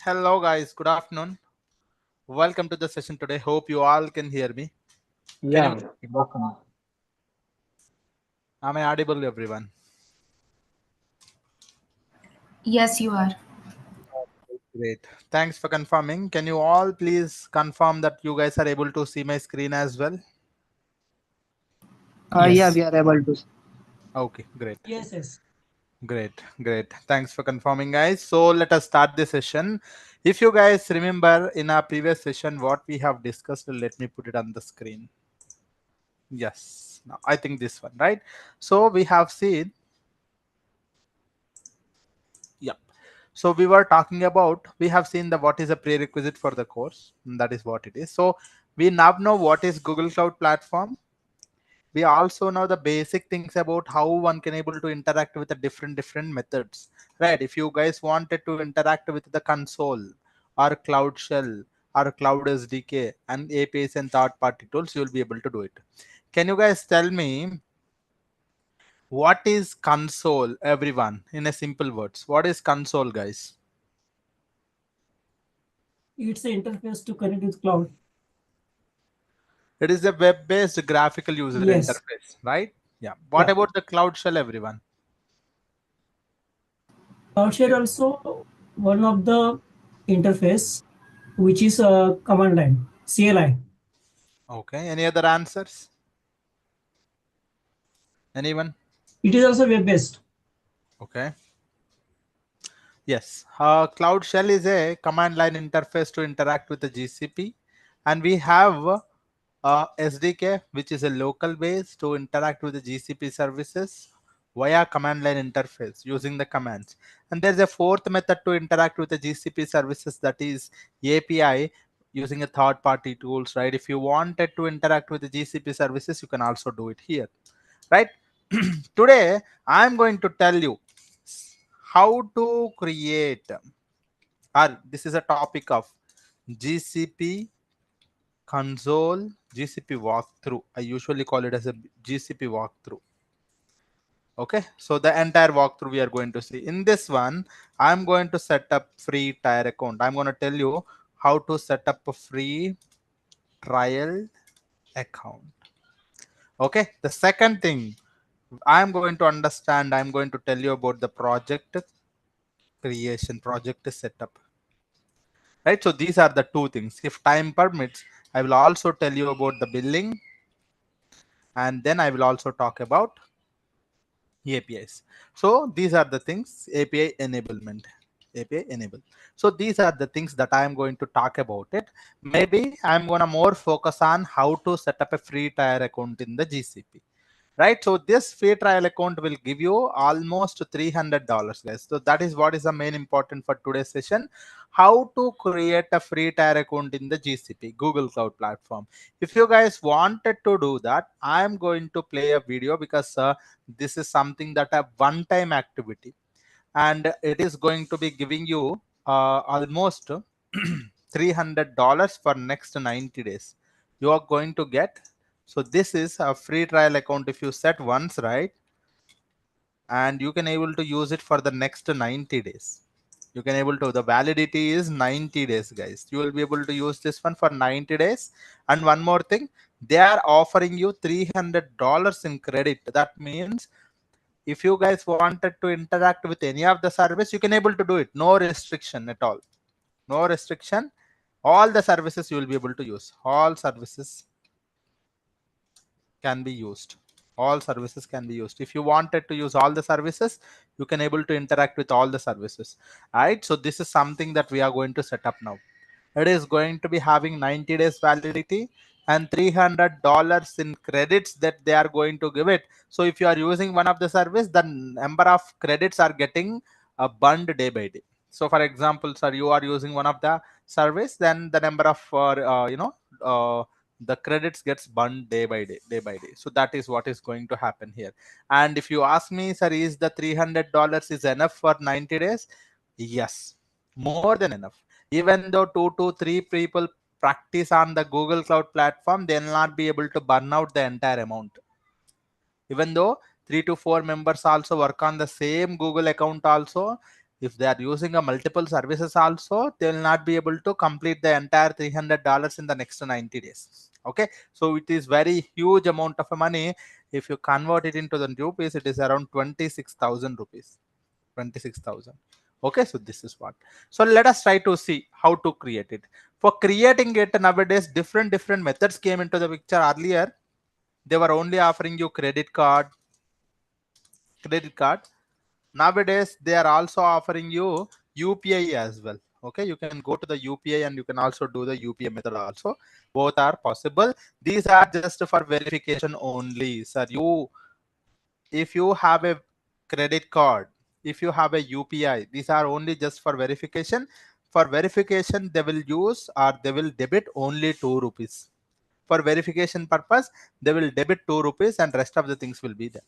Hello guys, good afternoon. Welcome to the session today. Hope you all can hear me. Can you Yeah, welcome. am I audible everyone? Yes, you are. Great. Thanks for confirming. Can you all please confirm that you guys are able to see my screen as well? Yeah, Yes. we are able to. Okay, great. Yes, yes. Great. Thanks for confirming guys. So let us start the session. If you guys remember in our previous session what we have discussed, let me put it on the screen. Yes. Now I think this one, right? So we have seen. Yep. So we were talking about, we have seen the what is a prerequisite for the course. And that is what it is. So we now know what is Google Cloud Platform. We also know the basic things about how one can able to interact with the different methods, right? If you guys wanted to interact with the console or Cloud Shell or Cloud SDK and APIs and third-party tools, you will be able to do it. Can you guys tell me what is console, everyone, in a simple words? What is console, guys? It's an interface to connect with cloud. It is a web-based graphical user Yes. interface, right? Yeah. What Yeah. about the Cloud Shell, everyone? Cloud Share also one of the interface which is a command line. CLI. Okay. Any other answers? Anyone? It is also web-based. Okay. Yes. Cloud Shell is a command line interface to interact with the GCP, and we have SDK, which is a local base to interact with the GCP services via command line interface using the commands. And there's a fourth method to interact with the GCP services, that is API, using a third party tools, right? If you wanted to interact with the GCP services, you can also do it here, right? Today I'm going to tell you how to create, or this is a topic of GCP console GCP walkthrough. I usually call it as a GCP walkthrough. Okay, so the entire walkthrough we are going to see. In this one, I'm going to set up free tier account. I'm going to tell you how to set up a free trial account. Okay, the second thing I'm going to understand, I'm going to tell you about the project creation, project setup. Right, so these are the two things. If time permits, I will also tell you about the billing, and then I will also talk about APIs. So these are the things, API enablement, API enable. So these are the things that I am going to talk about it. Maybe I'm going to more focus on how to set up a free tier account in the GCP. Right, so this free trial account will give you almost $300, guys. So that is what is the main important for today's session: how to create a free tier account in the GCP, Google Cloud Platform. If you guys wanted to do that, I am going to play a video, because this is something that a one-time activity, and it is going to be giving you almost $300 for next 90 days. You are going to get. So this is a free trial account. If you set once, right, and you can able to use it for the next 90 days. You can able to, the validity is 90 days, guys. You will be able to use this one for 90 days. And one more thing, they are offering you $300 in credit. That means if you guys wanted to interact with any of the service, you can able to do it. No restriction at all. No restriction. All the services you will be able to use. All services can be used. All services can be used. If you wanted to use all the services, you can able to interact with all the services. Right, so this is something that we are going to set up now. It is going to be having 90 days validity and $300 in credits that they are going to give it. So if you are using one of the service, the number of credits are getting burned day by day. So for example, sir, you are using one of the service, then the number of the credits gets burned day by day, day by day. So that is what is going to happen here. And if you ask me, sir, is the $300 is enough for 90 days? Yes, more than enough. Even though 2 to 3 people practice on the Google Cloud Platform, they will not be able to burn out the entire amount. Even though 3 to 4 members also work on the same Google account also, if they are using a multiple services also, they will not be able to complete the entire $300 in the next 90 days. Okay, so it is very huge amount of money. If you convert it into the rupees, it is around 26,000 rupees. 26,000. Okay, so this is what. So let us try to see how to create it. For creating it nowadays, different methods came into the picture. Earlier they were only offering you credit card. Nowadays they are also offering you UPI as well. Okay, you can go to the UPI and you can also do the UPI method also. Both are possible. These are just for verification only, sir. If you have a credit card, if you have a UPI, these are only just for verification. For verification, they will use, or they will debit only 2 rupees. For verification purpose, they will debit 2 rupees and rest of the things will be there.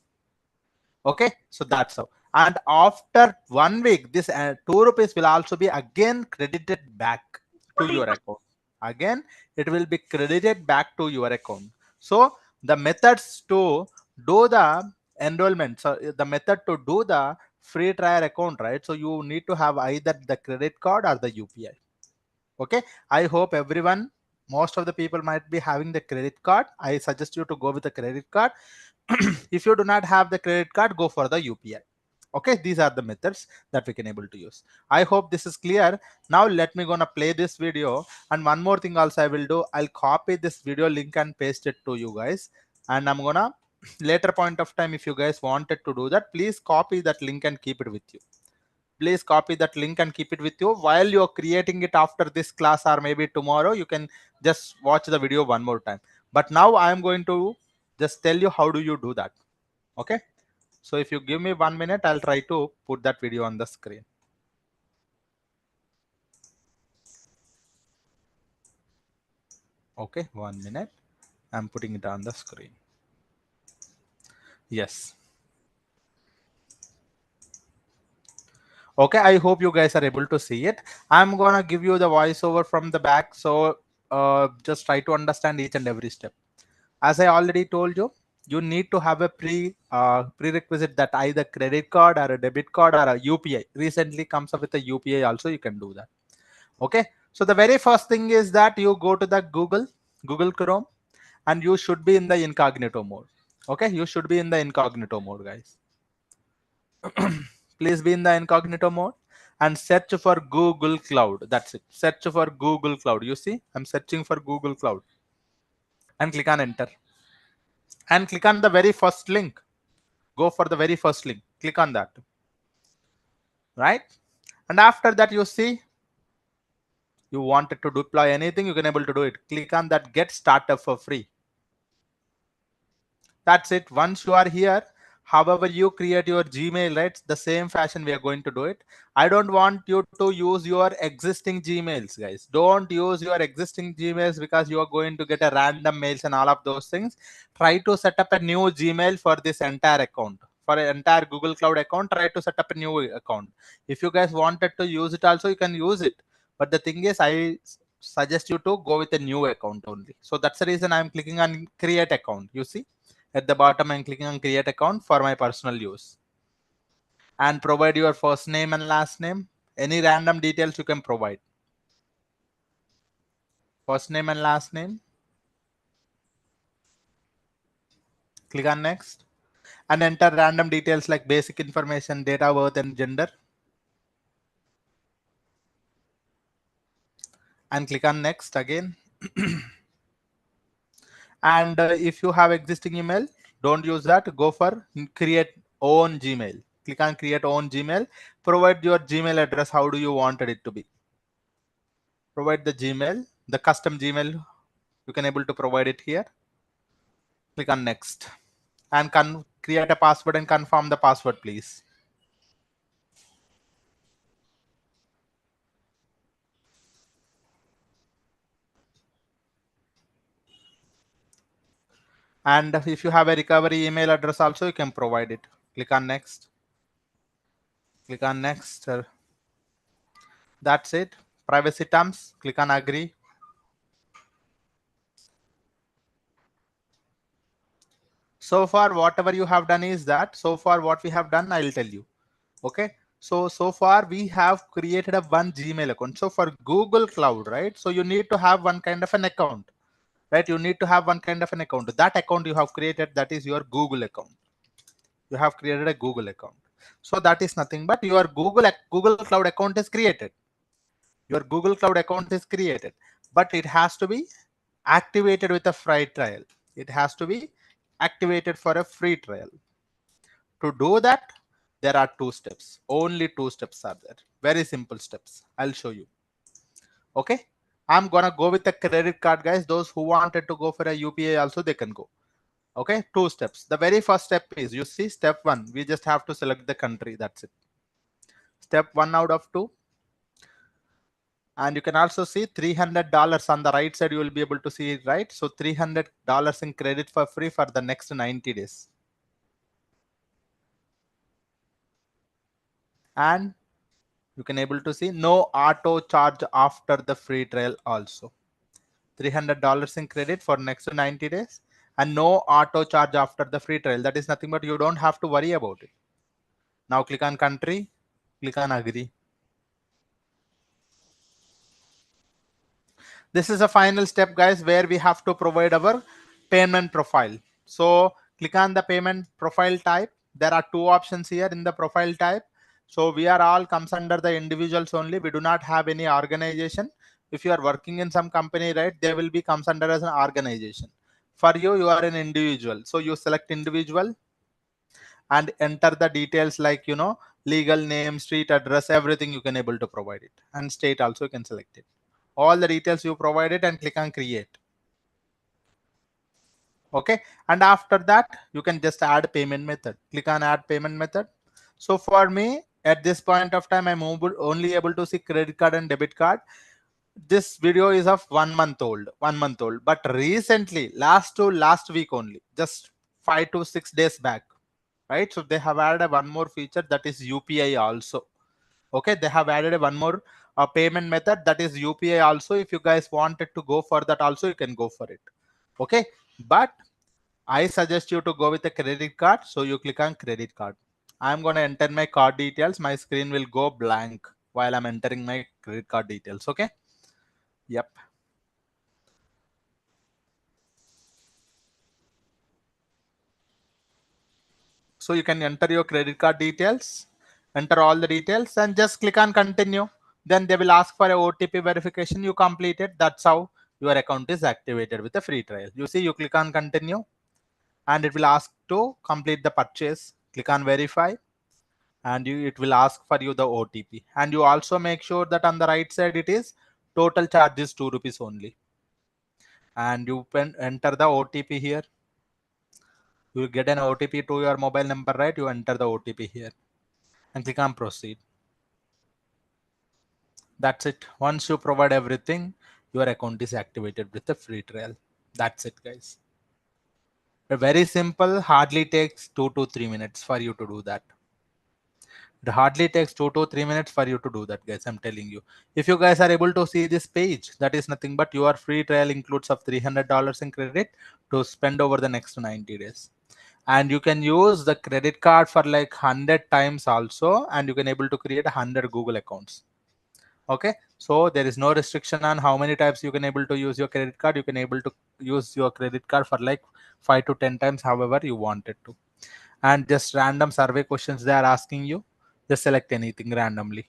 Okay, so that's how. And after 1 week, this 2 rupees will also be again credited back to your account. Again, it will be credited back to your account. So the methods to do the enrollment, so the method to do the free trial account, right? So you need to have either the credit card or the UPI. Okay, I hope everyone, most of the people might be having the credit card. I suggest you to go with the credit card. If you do not have the credit card, go for the UPI. Okay, these are the methods that we can able to use. I hope this is clear. Now let me gonna play this video, and one more thing also I will do, I'll copy this video link and paste it to you guys, and I'm gonna later point of time, if you guys wanted to do that, please copy that link and keep it with you. Please copy that link and keep it with you while you're creating it after this class, or maybe tomorrow you can just watch the video one more time. But now I am going to just tell you how do you do that. Okay, so if you give me 1 minute, I'll try to put that video on the screen. Okay, 1 minute. I'm putting it on the screen. Yes. Okay, I hope you guys are able to see it. I'm gonna give you the voiceover from the back, so just try to understand each and every step. As I already told you, you need to have a prerequisite that either credit card or a debit card or a UPI. Recently comes up with a UPI also, you can do that. Okay, so the very first thing is that you go to the Google Chrome, and you should be in the incognito mode. Okay, you should be in the incognito mode, guys. Please be in the incognito mode and search for Google Cloud. That's it. Search for Google Cloud. You see, I'm searching for Google Cloud, and click on enter, and click on the very first link. Go for the very first link. Click on that. Right? And after that, you see, you wanted to deploy anything, you can able to do it. Click on that get started for free. That's it. Once you are here, however you create your Gmail, right? The same fashion we are going to do it. I don't want you to use your existing Gmails, guys. Don't use your existing Gmails, because you are going to get a random mails and all of those things. Try to set up a new Gmail for this entire account. For an entire Google Cloud account, try to set up a new account. If you guys wanted to use it also, you can use it. But the thing is, I suggest you to go with a new account only. So that's the reason I'm clicking on create account. You see, at the bottom, I'm clicking on create account for my personal use, and provide your first name and last name. Any random details you can provide. First name and last name. Click on next, and enter random details like basic information, date of birth and gender, and click on next again. And if you have existing email, don't use that. Go for create own Gmail. Click on create own Gmail. Provide your Gmail address. How do you wanted it to be? Provide the Gmail, the custom Gmail. You can able to provide it here. Click on next, and create a password and confirm the password, please. And if you have a recovery email address also, you can provide it. Click on next. Click on next. That's it. Privacy terms. Click on agree. So far, whatever you have done is that. So far, what we have done, I'll tell you. Okay. So far we have created a one Gmail account. So for Google Cloud, right? So you need to have one kind of an account, right? You need to have one kind of an account. That account you have created, that is your Google account. You have created a Google account. So that is nothing but your Google Cloud account is created. Your Google Cloud account is created, but it has to be activated with a free trial. It has to be activated for a free trial. To do that, there are two steps. Only two steps are there. Very simple steps. I'll show you. Okay. I'm gonna go with the credit card, guys. Those who wanted to go for a UPI also, they can go. Okay, two steps. The very first step is, you see, step one, we just have to select the country. That's it. Step one out of two. And you can also see $300 on the right side. You will be able to see it, right? So $300 in credit for free for the next 90 days. And you can able to see no auto charge after the free trial also. $300 in credit for next 90 days, and no auto charge after the free trial. That is nothing but you don't have to worry about it. Now click on country, click on agree. This is a final step, guys, where we have to provide our payment profile. So click on the payment profile type, There are two options here in the profile type. So we are all comes under the individuals only. We do not have any organization. If you are working in some company, right, they will be comes under as an organization. For you, you are an individual. So you select individual and enter the details like, legal name, street address, everything you can able to provide it. And state also you can select it. All the details you provide it and click on create. Okay, and after that you can just add payment method. Click on add payment method. So for me at this point of time, I'm only able to see credit card and debit card. This video is of 1 month old, 1 month old, but recently last week only, just 5 to 6 days back, right? So they have added one more feature, that is UPI also. Okay, they have added one more payment method, that is UPI also. If you guys wanted to go for that also, you can go for it. Okay, but I suggest you to go with a credit card. So you click on credit card. I'm going to enter my card details. My screen will go blank while I'm entering my credit card details. Okay. Yep. So you can enter your credit card details, enter all the details and just click on continue. Then they will ask for a OTP verification. You complete it. That's how your account is activated with a free trial. You see, you click on continue and it will ask to complete the purchase. Click on verify and it will ask for you the OTP. And you also make sure that on the right side it is total charges 2 rupees only. And you can enter the OTP here. You will get an OTP to your mobile number, right? You enter the OTP here and click on proceed. That's it. Once you provide everything, your account is activated with a free trial. That's it, guys. Very simple, hardly takes 2 to 3 minutes for you to do that. It hardly takes 2 to 3 minutes for you to do that, guys. I'm telling you. If you guys are able to see this page, that is nothing but your free trial includes of $300 in credit to spend over the next 90 days. And you can use the credit card for like 100 times also, and you can able to create 100 Google accounts. Okay, so there is no restriction on how many times you can able to use your credit card. You can able to use your credit card for like 5 to 10 times, however you wanted to. And just random survey questions they are asking you, just select anything randomly.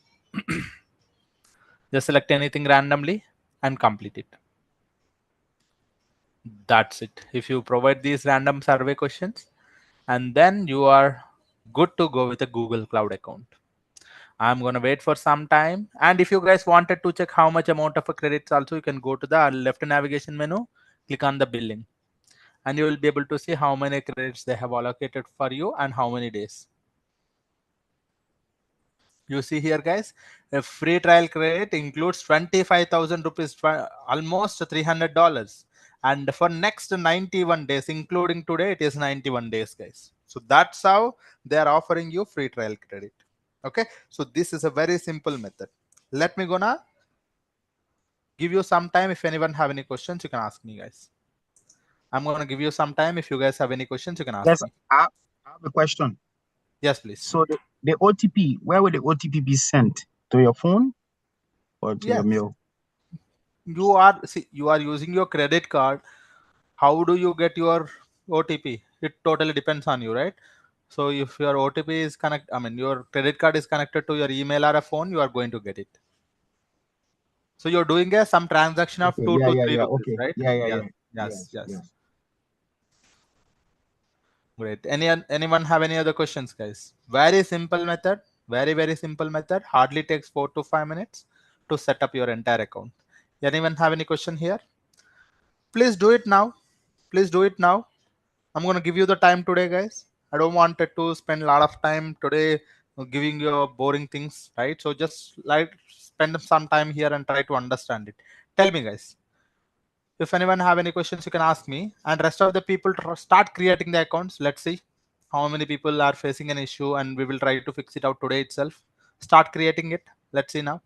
Just select anything randomly and complete it. That's it. If you provide these random survey questions, and then you are good to go with a Google Cloud account. I'm going to wait for some time. And if you guys wanted to check how much amount of a credits also, you can go to the left navigation menu, click on the billing, and you will be able to see how many credits they have allocated for you and how many days. You see here, guys, a free trial credit includes 25,000 rupees, almost $300. And for next 91 days, including today, it is 91 days, guys. So that's how they are offering you free trial credit. Okay, so this is a very simple method. Let me gonna give you some time. If anyone have any questions, you can ask me, guys. I'm gonna give you some time. If you guys have any questions, you can ask Yes, me. I have a question. Yes, please. So the OTP, where will the OTP be sent? To your phone or to your Yes, mail? you are using your credit card. How do you get your OTP? It totally depends on you, right? So if your OTP is your credit card is connected to your email or a phone, you are going to get it. So you're doing some transaction of Okay, two yeah, to yeah, three yeah. rupees, Okay, right? yeah, yeah, Yes, yeah. yes, Yes, yes. yes. Great. Anyone have any other questions, guys? Very simple method. Very simple method. Hardly takes 4 to 5 minutes to set up your entire account. Anyone have any question here? Please do it now. Please do it now. I'm gonna give you the time today, guys. I don't want it to spend a lot of time today giving you boring things, right? So just like spend some time here and try to understand it. Tell me, guys. If anyone have any questions, you can ask me. And rest of the people start creating the accounts. Let's see how many people are facing an issue, and we will try to fix it out today itself. Start creating it. Let's see now.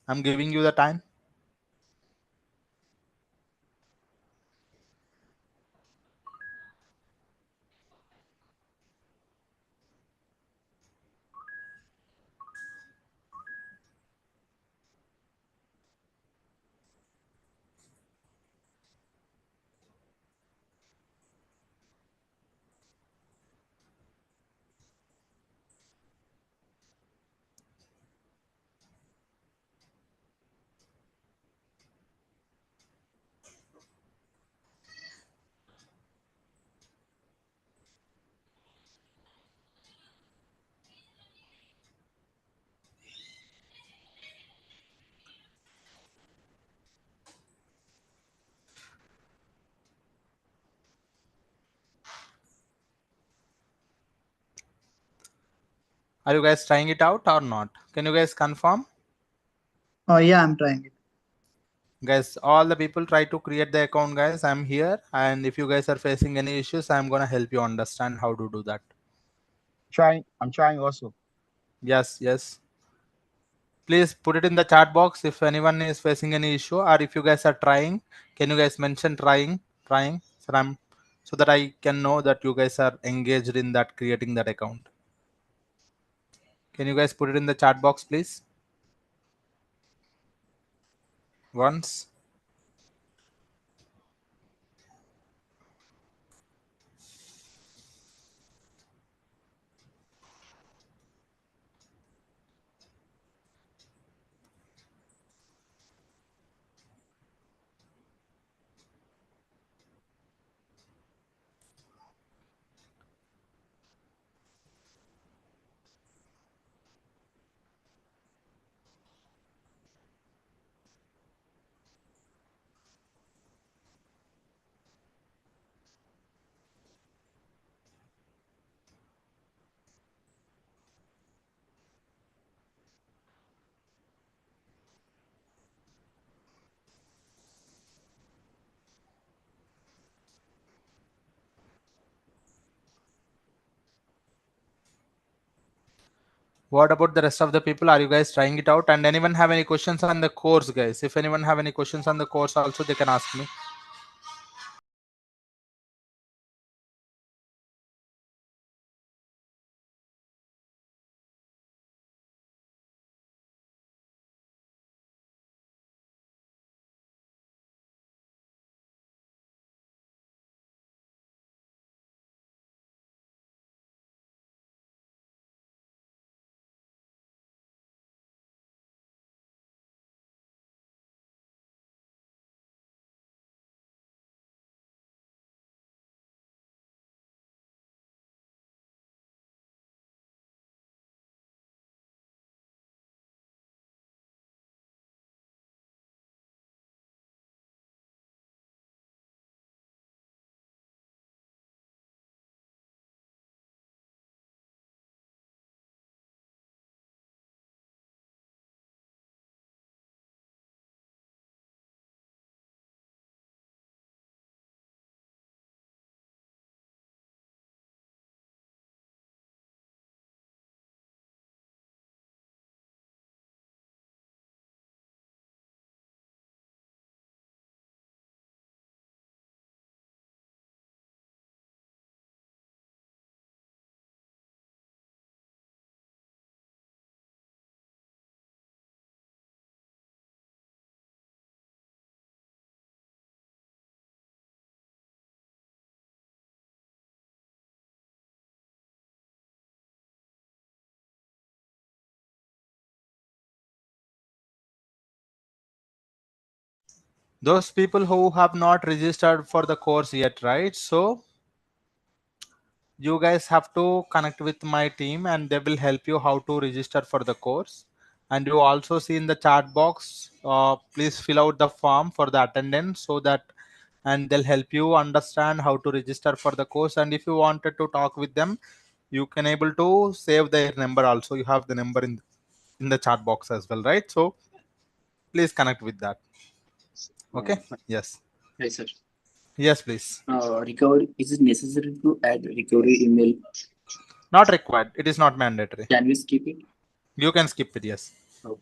I'm giving you the time. Are you guys trying it out or not? Can you guys confirm? Oh yeah, I'm trying it. Guys, all the people try to create the account, guys. I'm here, and if you guys are facing any issues, I'm gonna help you understand how to do that. I'm trying also. Yes, yes. Please put it in the chat box if anyone is facing any issue, or if you guys are trying, can you guys mention trying, so so that I can know that you guys are engaged in that creating that account. Can you guys put it in the chat box, please? Once. What about the rest of the people? Are you guys trying it out? And anyone have any questions on the course, guys? If anyone have any questions on the course also, they can ask me. Those people who have not registered for the course yet, right? So you guys have to connect with my team and they will help you how to register for the course. And you also see in the chat box, please fill out the form for the attendance so that, and they'll help you understand how to register for the course. And if you wanted to talk with them, you can able to save their number also. You have the number in the chat box as well, right? So please connect with that. Okay. Yes. Hi, sir. Yes, please. Recovery, is it necessary to add recovery email? Not required. It is not mandatory. Can we skip it? You can skip it. Yes. Okay.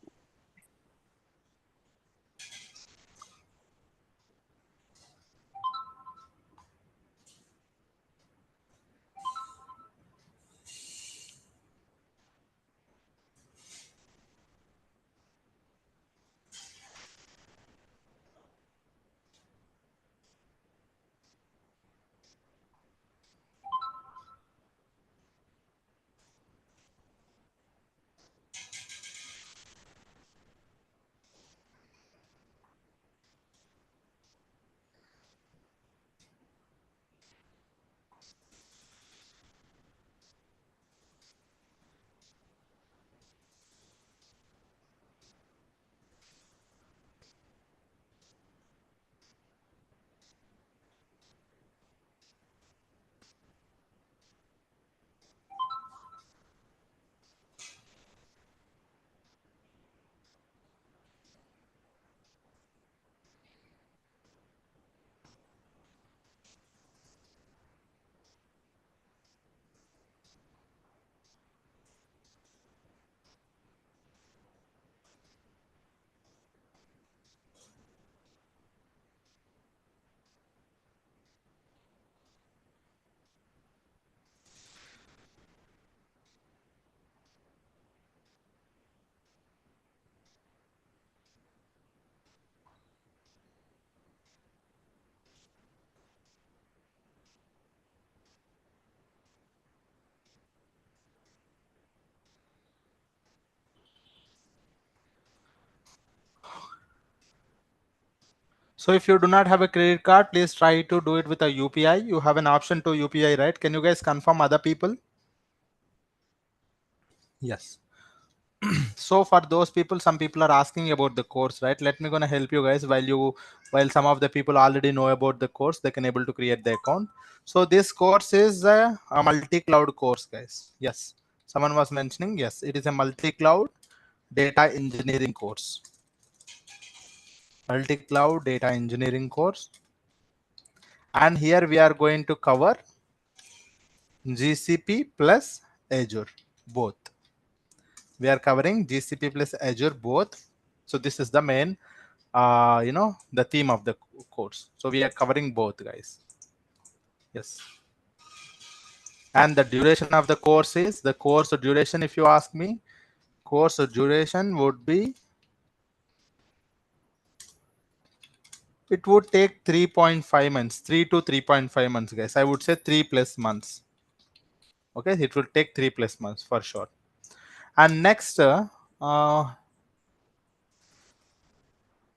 So if you do not have a credit card, please try to do it with a UPI. You have an option to UPI, right? Can you guys confirm other people? Yes. So for those people, some people are asking about the course, right? Let me gonna help you guys while some of the people already know about the course, they can able to create the account. So this course is a multi-cloud course, guys. Yes. Someone was mentioning, yes, it is a multi-cloud data engineering course. Multi-cloud data engineering course. And here we are going to cover GCP plus Azure, both. We are covering GCP plus Azure both. So this is the main, the theme of the course. So we are covering both, guys. Yes. And the duration of the course is, the course duration, if you ask me, course duration would be, it would take 3.5 months, 3 to 3.5 months, guys. I would say 3+ months. Okay, it will take 3+ months for sure. And next,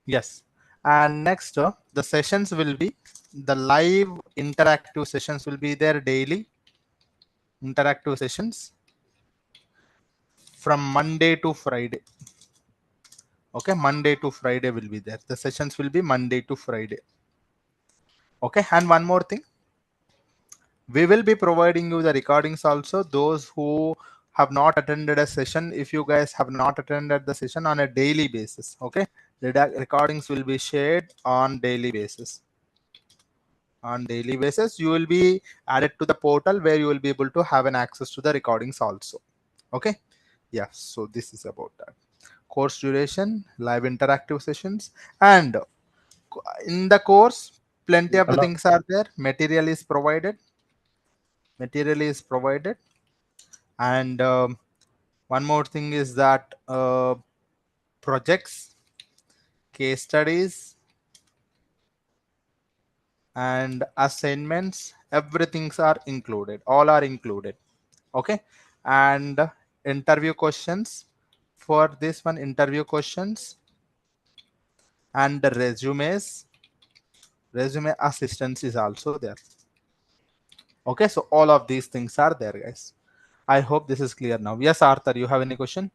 yes. And next, the sessions will be, the live interactive sessions will be there daily. Interactive sessions from Monday to Friday. Okay, Monday to Friday will be there. The sessions will be Monday to Friday. Okay, and one more thing, we will be providing you the recordings also. Those who have not attended a session, if you guys have not attended the session on a daily basis, okay, the recordings will be shared on daily basis. On daily basis, you will be added to the portal where you will be able to have an access to the recordings also. Okay, yeah. So this is about that. Course duration, live interactive sessions, and in the course, plenty of the Hello. things are there. Material is provided. Material is provided, and one more thing is that projects, case studies, and assignments, everything's are included. All are included. Okay, and interview questions. For this one, interview questions and the resume assistance is also there. Okay, so all of these things are there, guys. I hope this is clear now. Yes, Arthur, you have any question?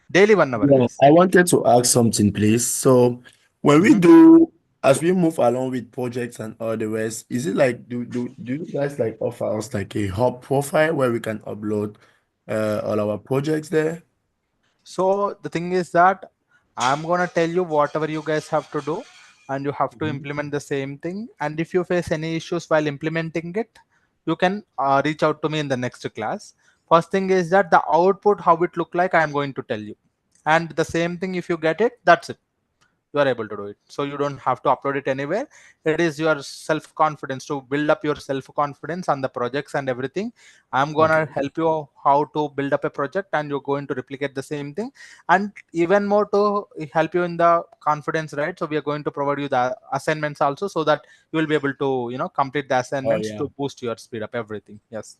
Daily 1 hour, Yeah, guys. I wanted to ask something, please. So, when we Mhm. do, as we move along with projects and all the rest, is it like do you guys like offer us like a hub profile where we can upload all our projects there? So the thing is that I'm gonna tell you whatever you guys have to do, and you have to Mhm. implement the same thing. And if you face any issues while implementing it, you can reach out to me in the next class. First thing is that the output, how it look like, I am going to tell you. And the same thing, if you get it, that's it, you are able to do it. So you don't have to upload it anywhere. It is your self confidence, to build up your self confidence on the projects and everything. I'm gonna Okay. help you how to build up a project, and you're going to replicate the same thing. And even more to help you in the confidence, right? So we are going to provide you the assignments also, so that you will be able to complete the Oh assignments yeah. to boost your speed up everything. Yes,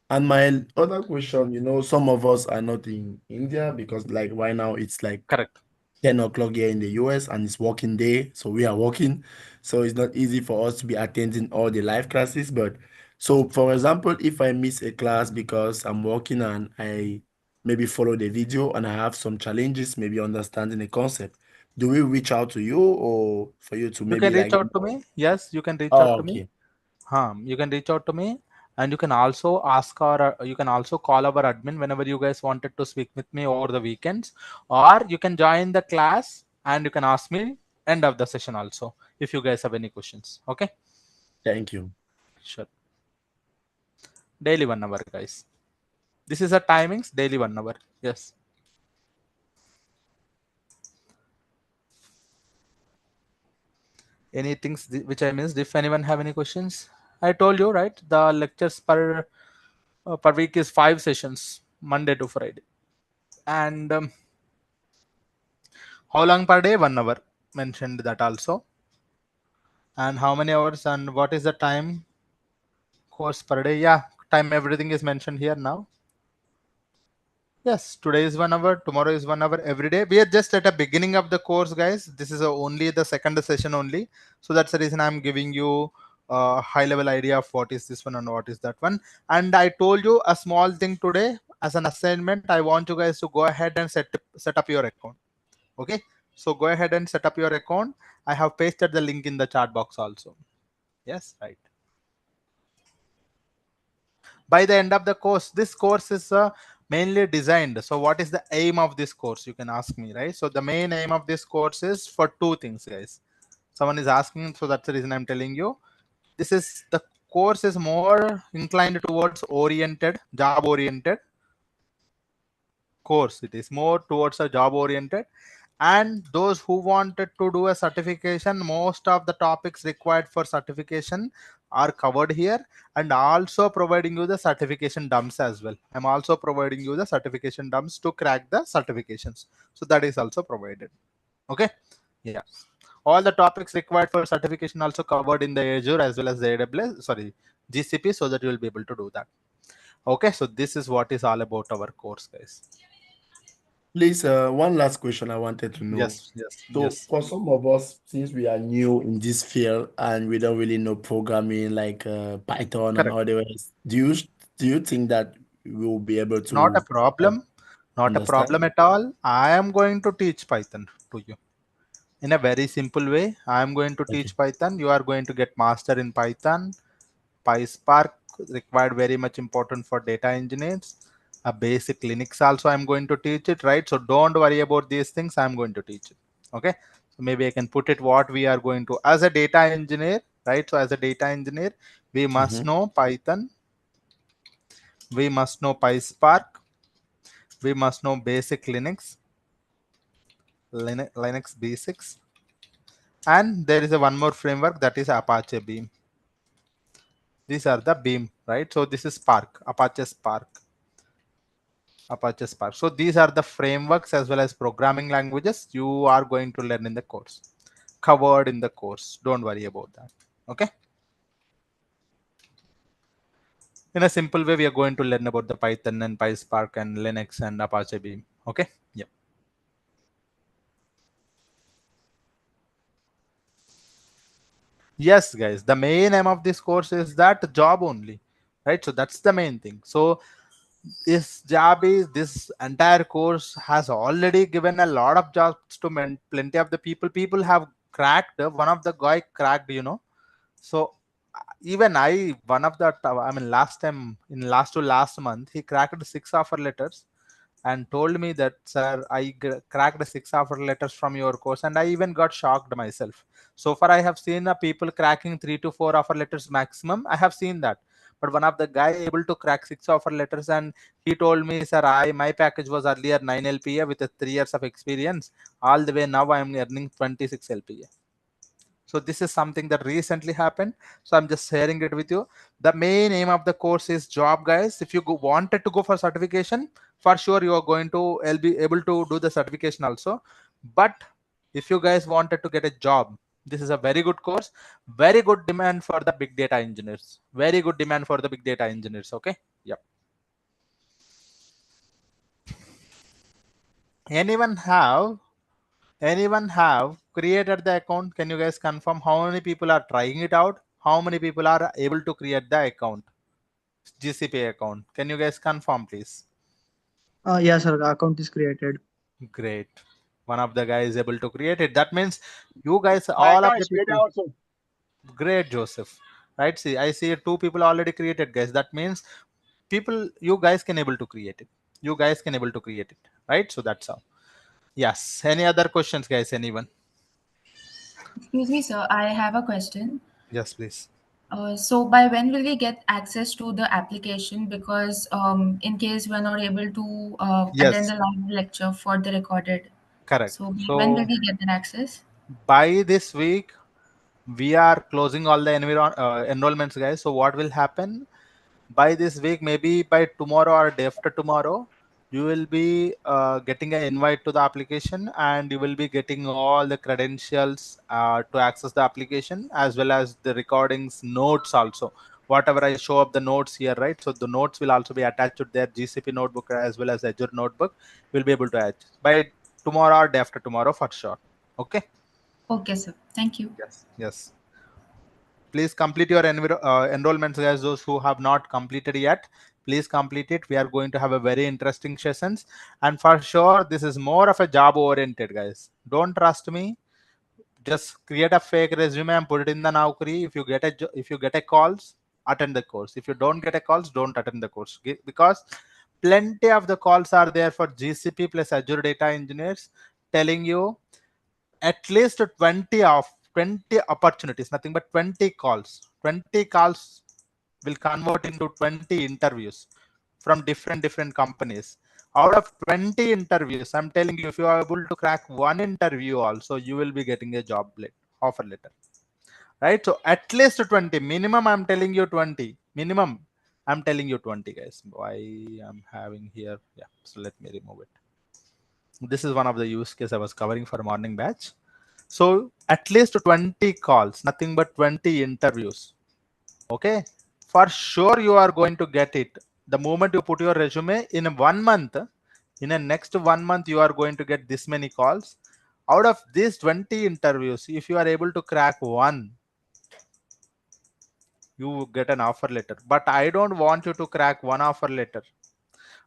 And my other question, some of us are not in India because like right now it's like correct. 10 o'clock here in the US and it's working day. So we are working. So it's not easy for us to be attending all the live classes. But so for example, if I miss a class because I'm working and I maybe follow the video and I have some challenges, maybe understanding the concept, do we reach out to you or for you to You can maybe reach like, out to me. Yes, you can reach out oh, to me. okay. You can reach out to me, and you can also ask our, you can also call our admin whenever you guys wanted to speak with me over the weekends, or you can join the class and you can ask me end of the session also if you guys have any questions. Okay, Thank you. sure. Daily 1 hour, guys. This is a timings, daily 1 hour. Yes. Anything which I missed? If anyone have any questions, I told you, right? The lectures per week is 5 sessions, Monday to Friday, and how long per day? 1 hour. Mentioned that also. And how many hours and what is the time course per day? Yeah, time, everything is mentioned here now. Yes, today is 1 hour, tomorrow is 1 hour, every day. We are just at the beginning of the course, guys. This is only the second session only. So that's the reason I'm giving you a high level idea of what is this one and what is that one. And I told you a small thing today as an assignment. I want you guys to go ahead and set up your account. Okay. So go ahead and set up your account. I have pasted the link in the chat box also. Yes, right. By the end of the course, this course is mainly designed. So what is the aim of this course, you can ask me, right? So the main aim of this course is for two things, guys. Someone is asking, so that's the reason I'm telling you. This is the course is more inclined towards oriented, job oriented course. It is more towards a job oriented, and those who wanted to do a certification, most of the topics required for certification are covered here, and also providing you the certification dumps as well. I'm also providing you the certification dumps to crack the certifications, so that is also provided. Okay, yeah, all the topics required for certification also covered in the Azure as well as the AWS, sorry, GCP, so that you will be able to do that. Okay, so this is what is all about our course, guys. Please, one last question I wanted to know. Yes, yes, So yes. for some of us, since we are new in this field and we don't really know programming like Python and Correct. others, do you think that we will be able Not a to problem. Not a problem understand? at all. I am going to teach Python to you in a very simple way. I am going to Okay. teach Python. You are going to get master in Python. PySpark required, very much important for data engineers. A basic Linux also I'm going to teach it, right? So don't worry about these things. I'm going to teach it. Okay. So maybe I can put it what we are going to as a data engineer, right? So as a data engineer, we must Mm-hmm. know Python. We must know PySpark. We must know basic Linux basics, and there is a one more framework, that is Apache Beam. These are the Beam, right? So this is Spark, Apache Spark. So these are the frameworks as well as programming languages you are going to learn in the course, covered in the course. Don't worry about that. Okay. In a simple way, we are going to learn about the Python and PySpark and Linux and Apache Beam. Okay. Yeah. Yes, guys. The main aim of this course is that job only, right? So that's the main thing. So this entire course has already given a lot of jobs to plenty of the people have cracked. One of the guy cracked, so even I, one of the, I mean, last time in last to last month, he cracked 6 offer letters and told me that, sir, I cracked 6 offer letters from your course, and I even got shocked myself. So far, I have seen people cracking 3 to 4 offer letters maximum. I have seen that, but one of the guy able to crack 6 offer letters, and he told me, sir, my package was earlier 9 LPA with a 3 years of experience. All the way now, I am earning 26 LPA. So this is something that recently happened. So I'm just sharing it with you. The main aim of the course is job, guys. If you wanted to go for certification, for sure you are going to be able to do the certification also. But if you guys wanted to get a job, this is a very good course. Very good demand for the big data engineers. Very good demand for the big data engineers. Okay. Yep. Anyone have Anyone have created the account? Can you guys confirm how many people are trying it out? How many people are able to create the account? GCP account. Can you guys confirm, please? Yeah, sir. The account is created. Great. One of the guys is able to create it. That means you guys, My all of account the is created people. also. Great, Joseph. Right? See, I see two people already created, guys. That means you guys can able to create it. You guys can able to create it. Right? So that's how. Yes. Any other questions, guys? Anyone? Excuse me, sir. I have a question. Yes, please. So by when will we get access to the application? Because in case we're not able to attend Yes, the live lecture for the recorded, correct. so by when will So we get that access? by this week, we are closing all the enrollments, guys. So what will happen by this week, maybe by tomorrow or day after tomorrow, you will be getting an invite to the application, and you will be getting all the credentials to access the application, as well as the recordings notes also. whatever I show up the notes here, right? So the notes will also be attached to their GCP notebook as well as Azure notebook. We'll be able to add by tomorrow or day after tomorrow for sure. Okay. Okay, sir. Thank you. Yes. Yes. Please complete your enrollments, guys. Those who have not completed yet, please complete it. We are going to have a very interesting sessions, and for sure, this is more of a job oriented, guys. Don't trust me. Just create a fake resume and put it in the Naukri. If you get a calls, attend the course. If you don't get a calls, don't attend the course, because plenty of the calls are there for GCP plus Azure data engineers telling you at least 20 opportunities, nothing but 20 calls will convert into 20 interviews from different companies. Out of 20 interviews, I'm telling you, if you are able to crack one interview also, you will be getting a offer letter, right? So at least 20 minimum, I'm telling you 20 minimum. I'm telling you 20, guys. Why I'm having here? Yeah, so let me remove it. This is one of the use case I was covering for morning batch. So at least 20 calls, nothing but 20 interviews. Okay. For sure, you are going to get it. The moment you put your resume in 1 month, in a next 1 month, you are going to get this many calls. Out of these 20 interviews, if you are able to crack one, you get an offer letter. But I don't want you to crack one offer letter.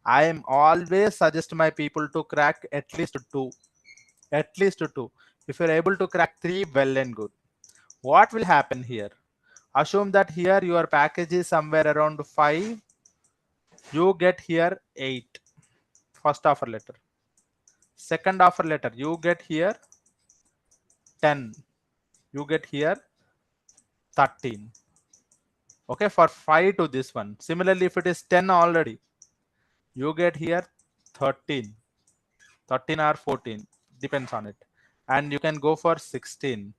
I am always suggest my people to crack at least two. At least two. If you're able to crack three, well and good. What will happen here? Assume that here your package is somewhere around 5. You get here 8. First offer letter. Second offer letter, you get here 10. You get here 13. Okay, for 5 to this one. Similarly, if it is 10 already, you get here 13. 13 or 14, depends on it. And you can go for 16.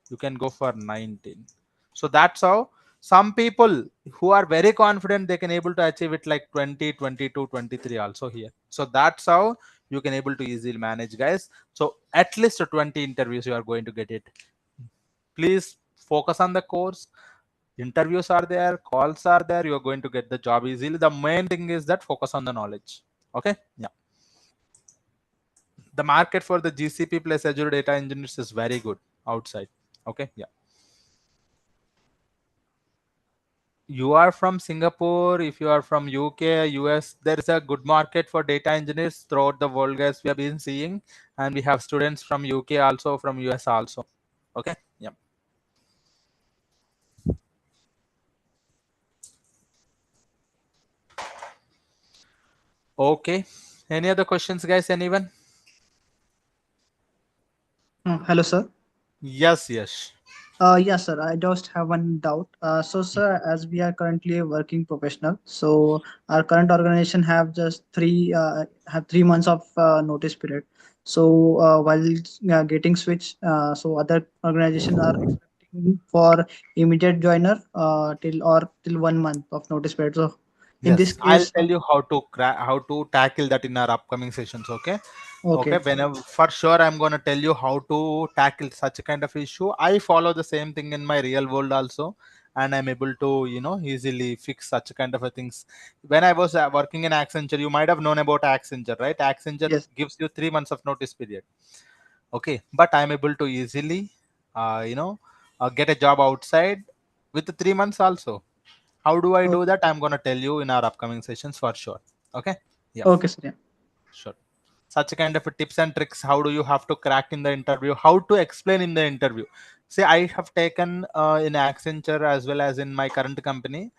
You can go for 19. So that's how some people who are very confident, they can able to achieve it like 20, 22, 23 also here. So that's how you can able to easily manage, guys. So at least 20 interviews you are going to get it. Please focus on the course. Interviews are there, calls are there, you're going to get the job easily. The main thing is that focus on the knowledge. Okay. Yeah, the market for the GCP plus Azure data engineers is very good outside. Okay. Yeah. You are from Singapore, if you are from UK, US, there is a good market for data engineers throughout the world, guys. We have been seeing, and we have students from UK also, from US also. Okay. Yeah. Okay. Any other questions, guys? Anyone? Hello, sir. Yes. Yes. Yes, sir. I just have one doubt. So, sir, as we are currently a working professional, so our current organization have 3 months of notice period. So, while getting switched, so other organizations are expecting for immediate joiner till 1 month of notice period. So, in this Yes, I'll case, tell you how to tackle that in our upcoming sessions. Okay. Okay. okay, Whenever, for sure, I'm going to tell you how to tackle such a kind of issue. I follow the same thing in my real world also, and I'm able to easily fix such kind of a things. When I was working in Accenture, you might have known about Accenture, right? Accenture yes, gives you 3 months of notice period. Okay, but I'm able to easily, get a job outside with the 3 months also. How do I okay, do that? I'm gonna tell you in our upcoming sessions for sure. Okay. Yeah, okay, sir. Yeah. sure. Such kind of a tips and tricks. How do you have to crack in the interview? How to explain in the interview? See, I have taken in Accenture as well as in my current company,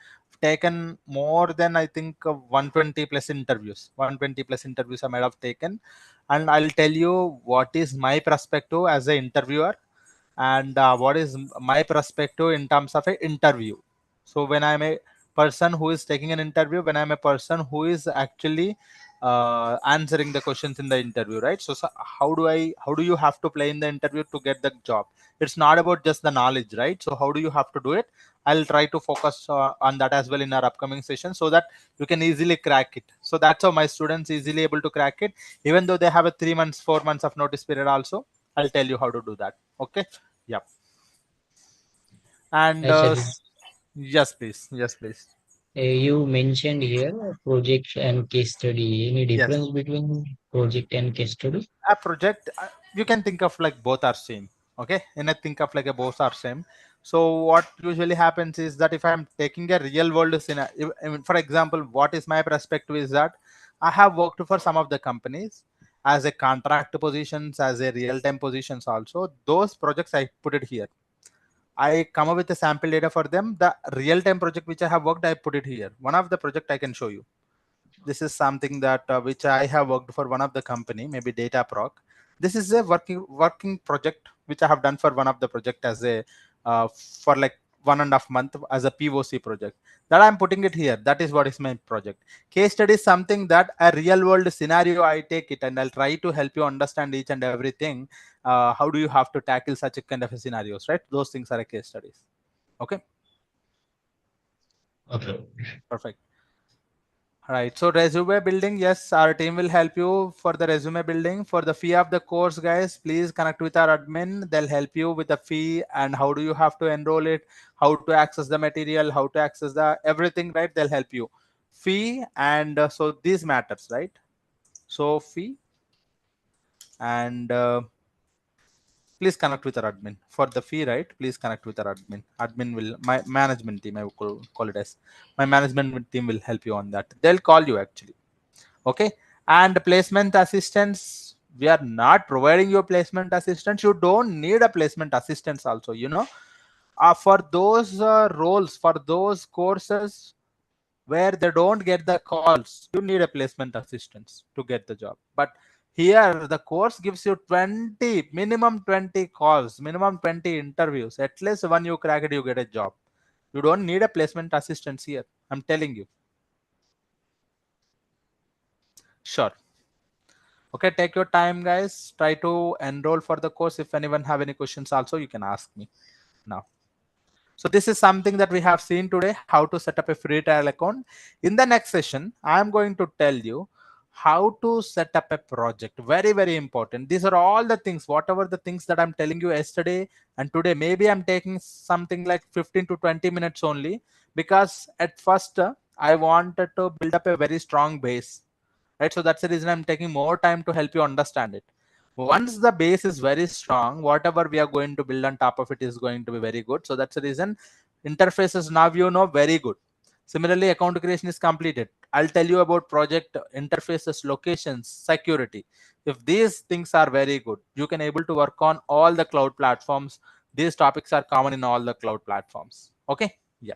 taken more than I think 120 plus interviews. 120 plus interviews I might have taken, and I'll tell you what is my perspective as an interviewer, and what is my perspective in terms of an interview. So when I'm a person who is taking an interview, when I'm a person who is actually answering the questions in the interview, right? So how do you have to play in the interview to get the job? It's not about just the knowledge, right? So how do you have to do it? I'll try to focus on that as well in our upcoming session, so that you can easily crack it. So that's how my students easily able to crack it, even though they have a 3 months 4 months of notice period also. I'll tell you how to do that. Okay. Yep. And Yes, sir. Yes, please. Yes, please. You mentioned here project and case study. Any Yes. difference between project and case study? A project, you can think of like both are same. Okay, and I think of like a both are same. So what usually happens is that if I'm taking a real world scenario, I mean, for example, what is my perspective is that I have worked for some of the companies as a contract positions, as a real time positions also. Those projects I put it here. I come up with a sample data for them. The real time project which I have worked, I put it here. One of the project I can show you. This is something that which I have worked for one of the company, maybe Dataproc. This is a working project which I have done for one of the project as a for like 1.5 month as a POC project. That I'm putting it here. That is what is my project. Case study is something that a real world scenario I take it and I'll try to help you understand each and everything. How do you have to tackle such a kind of a scenarios, right? Those things are a case studies. Okay, Okay. perfect. Right. So resume building, yes, our team will help you for the resume building. For the fee of the course, guys, please connect with our admin. They'll help you with the fee and how do you have to enroll it, how to access the material, how to access the everything, right? They'll help you. Fee and so these matters, right? So fee and please connect with our admin for the fee, right? Please connect with our admin. Admin will my management team. I will call it as my management team will help you on that. They'll call you actually. Okay, and placement assistance, we are not providing you placement assistance. You don't need a placement assistance also, for those roles, for those courses where they don't get the calls, you need a placement assistance to get the job. But here the course gives you 20 minimum 20 calls, minimum 20 interviews. At least when you crack it, you get a job. You don't need a placement assistance here, I'm telling you. Sure. Okay, take your time, guys. Try to enroll for the course. If anyone have any questions also, you can ask me now. So this is something that we have seen today, how to set up a free trial account. In the next session, I'm going to tell you how to set up a project. Very, very important. These are all the things, whatever the things that I'm telling you yesterday and today, maybe I'm taking something like 15 to 20 minutes only, because at first I wanted to build up a very strong base, right? So that's the reason I'm taking more time to help you understand it. Once the base is very strong, whatever we are going to build on top of it is going to be very good. So that's the reason interfaces now very good. Similarly, account creation is completed. I'll tell you about project interfaces, locations, security. If these things are very good, you can able to work on all the cloud platforms. These topics are common in all the cloud platforms. Okay, yeah,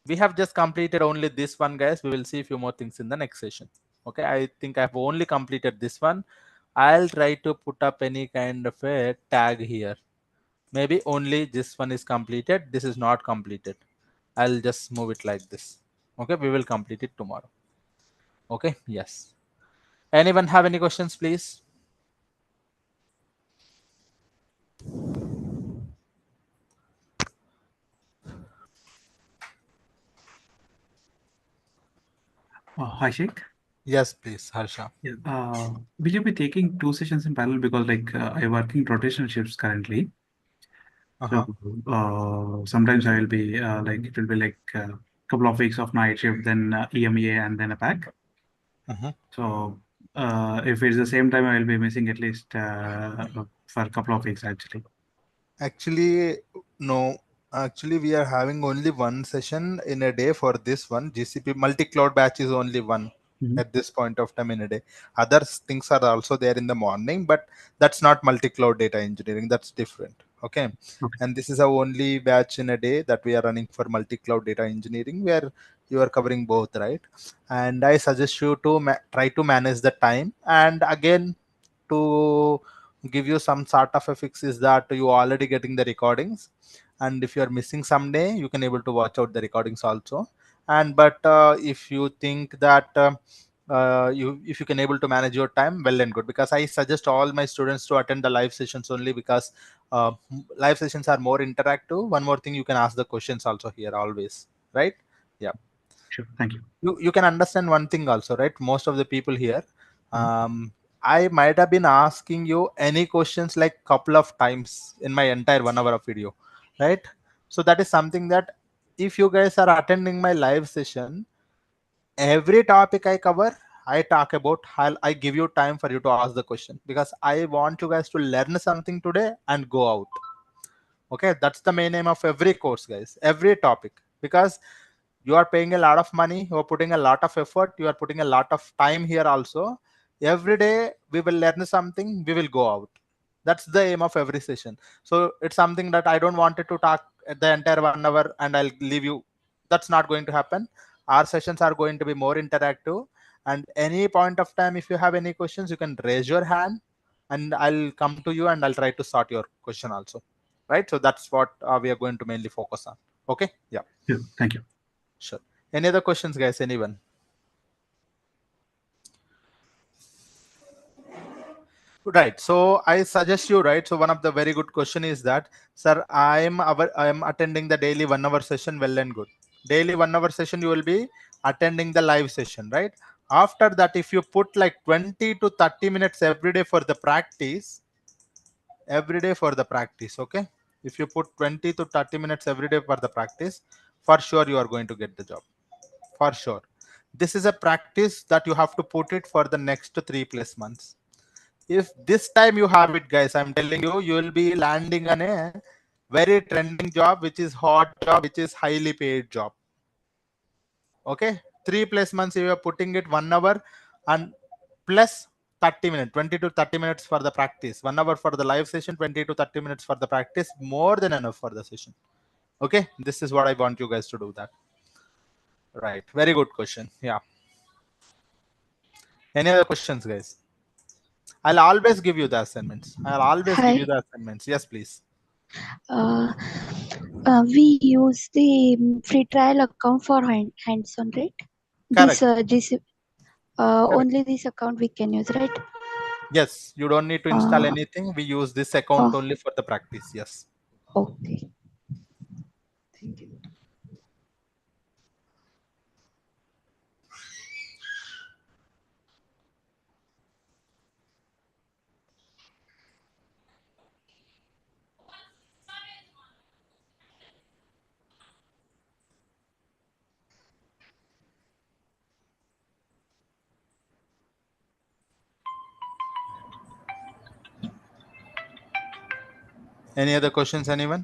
we have just completed only this one, guys. We will see a few more things in the next session. Okay, I think I've only completed this one. I'll try to put up any kind of a tag here. Maybe only this one is completed, this is not completed. I'll just move it like this. Okay, we will complete it tomorrow. Okay, yes. Anyone have any questions, please? Hi, Sheikh. Yes, please, Harsha. Yeah. Will you be taking two sessions in parallel? Because I work in rotational shifts currently. So sometimes I will be it will be like a couple of weeks of night shift, then EMEA, and then a pack. So if it's the same time, I will be missing at least for a couple of weeks actually. Actually, no. Actually, we are having only one session in a day for this one. GCP multi-cloud batch is only one at this point of time in a day. Other things are also there in the morning, but that's not multi-cloud data engineering. That's different. Okay. And this is our only batch in a day that we are running for multi-cloud data engineering, where you are covering both, right? And I suggest you to try to manage the time. And again, to give you some sort of a fix is that you are already getting the recordings, and if you are missing someday, you can able to watch out the recordings also. And but if you think that if you can able to manage your time, well and good, because I suggest all my students to attend the live sessions only, because live sessions are more interactive. One more thing, you can ask the questions also here always, right? Yeah, sure. Thank you. You can understand one thing also, right? Most of the people here, I might have been asking you any questions like couple of times in my entire 1 hour of video, right? So that is something that if you guys are attending my live session, every topic I cover, I talk about, I give you time for you to ask the question, because I want you guys to learn something today and go out. Okay, that's the main aim of every course, guys, every topic, because you are paying a lot of money, you are putting a lot of effort, you are putting a lot of time here also. Every day we will learn something, we will go out. That's the aim of every session. So it's something that I don't want it to talk at the entire 1 hour and I'll leave you. That's not going to happen. Our sessions are going to be more interactive, and any point of time, if you have any questions, you can raise your hand and I'll come to you and I'll try to sort your question also. Right? So that's what we are going to mainly focus on. Okay. Yeah. Yeah, thank you. Sure. Any other questions, guys? Anyone? Right. So I suggest you, right? So one of the very good question is that, sir, I am attending the daily 1 hour session. Well and good. Daily 1 hour session, you will be attending the live session, right? After that, if you put like 20 to 30 minutes every day for the practice, okay? If you put 20 to 30 minutes every day for the practice, for sure you are going to get the job. For sure. This is a practice that you have to put it for the next 3+ months. If this time you have it, guys, I'm telling you, you will be landing on a very trending job, which is hot job, which is highly paid job. Okay, 3+ months you are putting it 1 hour and plus 30 minutes, 20 to 30 minutes for the practice, 1 hour for the live session, 20 to 30 minutes for the practice, more than enough for the session. Okay, this is what I want you guys to do that. Right, very good question. Yeah. Any other questions, guys? I'll always give you the assignments. I'll always give you Hi. the assignments. Yes, please. Uh, we use the free trial account for hands-on, right? Correct. This Correct. only this account we can use, right? Yes, you don't need to install Uh, anything. We use this account oh, only for the practice. Yes. okay. Thank you. Any other questions, anyone?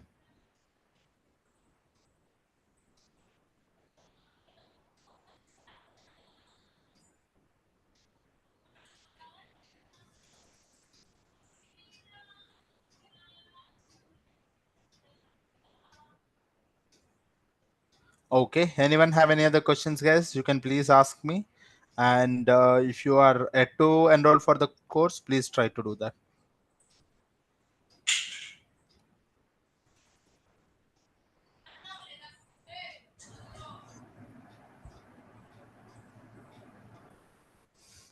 Okay. Anyone have any other questions, guys? You can please ask me. And if you are yet to enroll for the course, please try to do that.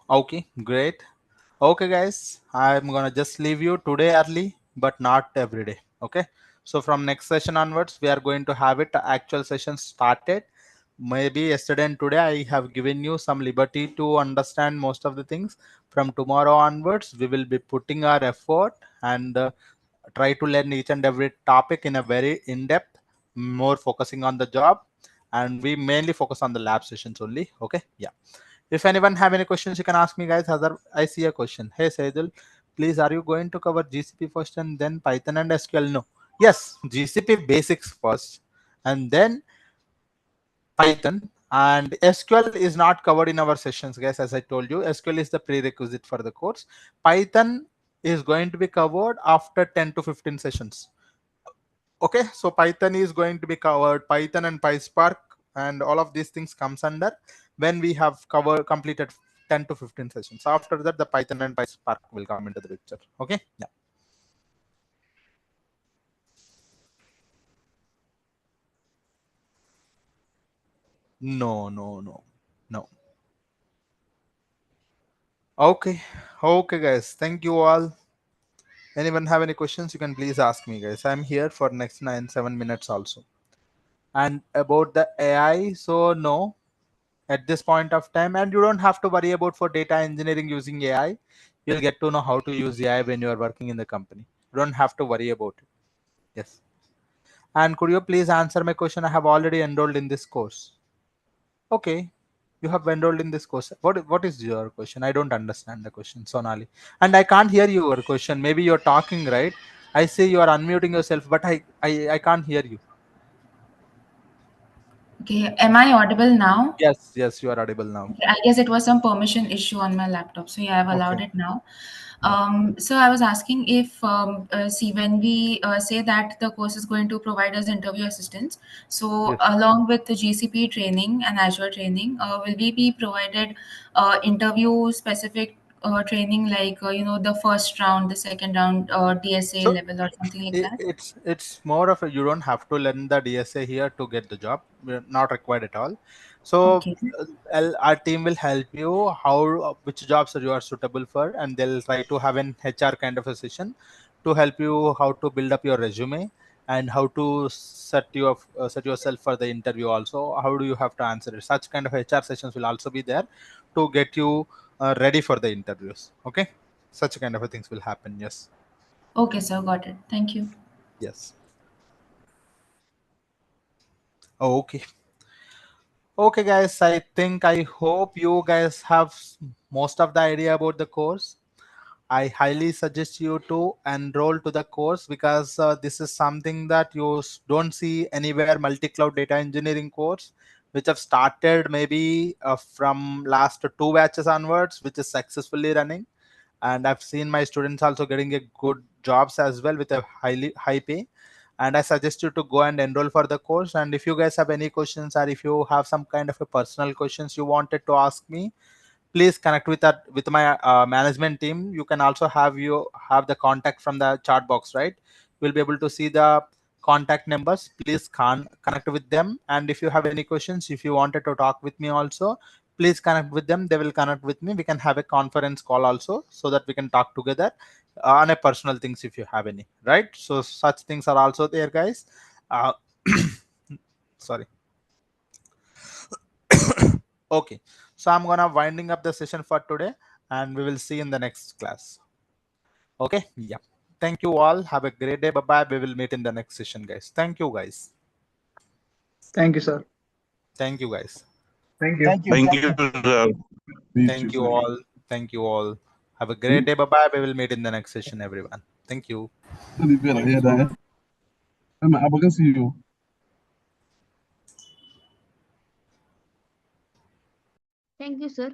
Okay, great. Okay, guys, I'm gonna just leave you today early, but not every day. Okay. So from next session onwards, we are going to have it actual session started. Maybe yesterday and today I have given you some liberty to understand most of the things. From tomorrow onwards, we will be putting our effort and try to learn each and every topic in a very in-depth, more focusing on the job, and we mainly focus on the lab sessions only. Okay. Yeah. If anyone have any questions, you can ask me, guys. Other, I see a question. Hey, Saidul, please, are you going to cover GCP first and then Python and SQL? No. Yes, GCP basics first, and then Python. And SQL is not covered in our sessions, guys. As I told you, SQL is the prerequisite for the course. Python is going to be covered after 10 to 15 sessions. Okay, so Python is going to be covered, Python and PySpark and all of these things comes under when we have covered completed 10 to 15 sessions. After that, the Python and PySpark will come into the picture. Okay. Yeah. No. Okay. Okay, guys, thank you all. Anyone have any questions, you can please ask me, guys. I'm here for next 7 minutes also. And about the AI, so no, at this point of time, and you don't have to worry about for data engineering using AI. You'll get to know how to use AI when you are working in the company. You don't have to worry about it. Yes. And could you please answer my question? I have already enrolled in this course. Okay, you have enrolled in this course. What is your question? I don't understand the question, Sonali. And I can't hear your question. Maybe you're talking, right? I see you are unmuting yourself, but I can't hear you. Okay, am I audible now? Yes, you are audible now. Okay, I guess it was some permission issue on my laptop. So yeah, I've allowed Okay. it now. So I was asking if, see, when we say that the course is going to provide us interview assistance, so Yes. along with the GCP training and Azure training, will we be provided interview specific training like, the first round, the second round, DSA So level or something like that? it's more of a, you don't have to learn the DSA here to get the job. We're not required at all. So Okay. our team will help you how which jobs you are suitable for, and they'll try to have an HR kind of a session to help you how to build up your resume and how to set yourself for the interview. Also, how do you have to answer it? Such kind of HR sessions will also be there to get you ready for the interviews. Okay, such kind of things will happen. Yes. Okay, sir, got it. Thank you. Yes. Okay. Okay, guys. I hope you guys have most of the idea about the course. I highly suggest you to enroll to the course because this is something that you don't see anywhere. Multi-cloud data engineering course, which have started maybe from last two batches onwards, which is successfully running. And I've seen my students also getting a good jobs as well with a highly high pay. And I suggest you to go and enroll for the course. And if you guys have any questions, or if you have some kind of a personal questions you wanted to ask me, please connect with my management team. You can also have the contact from the chat box, right? You'll be able to see the contact numbers. Please connect with them. And if you have any questions, if you wanted to talk with me also, please connect with them. They will connect with me. We can have a conference call also, so that we can talk together on a personal things if you have any, right? So such things are also there, guys. uh, Sorry. Okay, so I'm gonna winding up the session for today, and we will see in the next class. Okay, yeah. Thank you all. Have a great day. Bye bye. We will meet in the next session, guys. Thank you, guys. Thank you, sir. Thank you, guys. Thank you. Thank you, sir. Thank you all. Thank you all. Have a great day. Bye bye. We will meet in the next session, everyone. Thank you. Thank you, sir.